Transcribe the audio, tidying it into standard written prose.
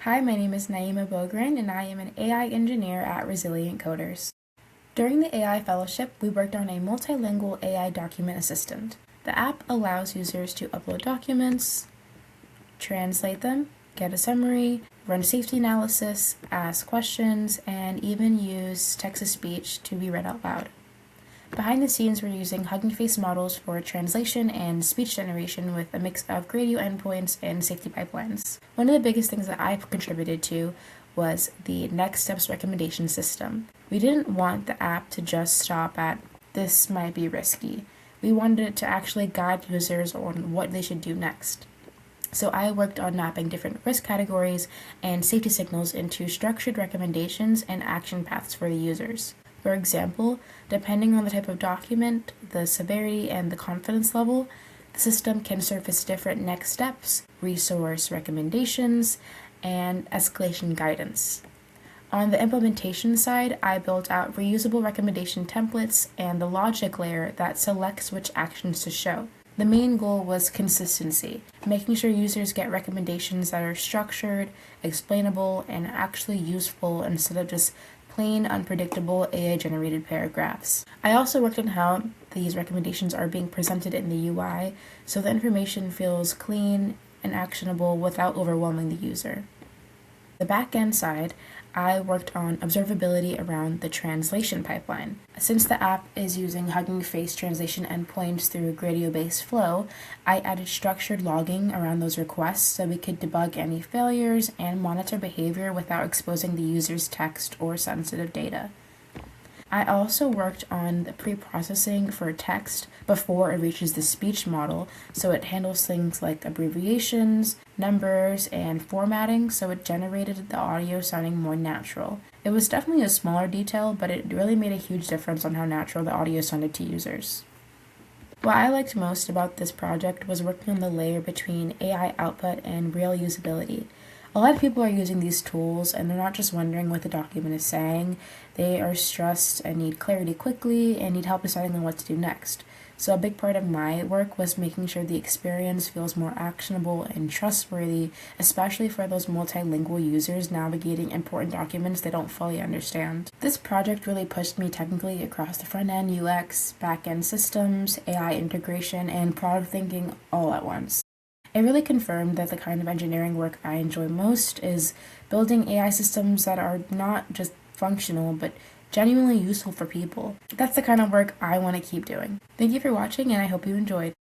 Hi, my name is Naima and I am an AI engineer at Resilient Coders. During the AI Fellowship, we worked on a multilingual AI document assistant. The app allows users to upload documents, translate them, get a summary, run safety analysis, ask questions, and even use text-to-speech to be read out loud. Behind the scenes, we're using Hugging Face models for translation and speech generation with a mix of Gradio endpoints and safety pipelines. One of the biggest things that I've contributed to was the next steps recommendation system. We didn't want the app to just stop at this might be risky. We wanted it to actually guide users on what they should do next. So I worked on mapping different risk categories and safety signals into structured recommendations and action paths for the users. For example, depending on the type of document, the severity, and the confidence level, the system can surface different next steps, resource recommendations, and escalation guidance. On the implementation side, I built out reusable recommendation templates and the logic layer that selects which actions to show. The main goal was consistency, making sure users get recommendations that are structured, explainable, and actually useful instead of just plain, unpredictable AI-generated paragraphs. I also worked on how these recommendations are being presented in the UI, so the information feels clean and actionable without overwhelming the user. The back-end side, I worked on observability around the translation pipeline. Since the app is using Hugging Face translation endpoints through a Gradio-based flow, I added structured logging around those requests so we could debug any failures and monitor behavior without exposing the user's text or sensitive data. I also worked on the pre-processing for text before it reaches the speech model, so it handles things like abbreviations, numbers, and formatting, so it generated the audio sounding more natural. It was definitely a smaller detail, but it really made a huge difference on how natural the audio sounded to users. What I liked most about this project was working on the layer between AI output and real usability. A lot of people are using these tools and they're not just wondering what the document is saying, they are stressed and need clarity quickly and need help deciding on what to do next. So a big part of my work was making sure the experience feels more actionable and trustworthy, especially for those multilingual users navigating important documents they don't fully understand. This project really pushed me technically across the front-end UX, back-end systems, AI integration, and product thinking all at once. It really confirmed that the kind of engineering work I enjoy most is building AI systems that are not just functional, but genuinely useful for people. That's the kind of work I want to keep doing. Thank you for watching, and I hope you enjoyed.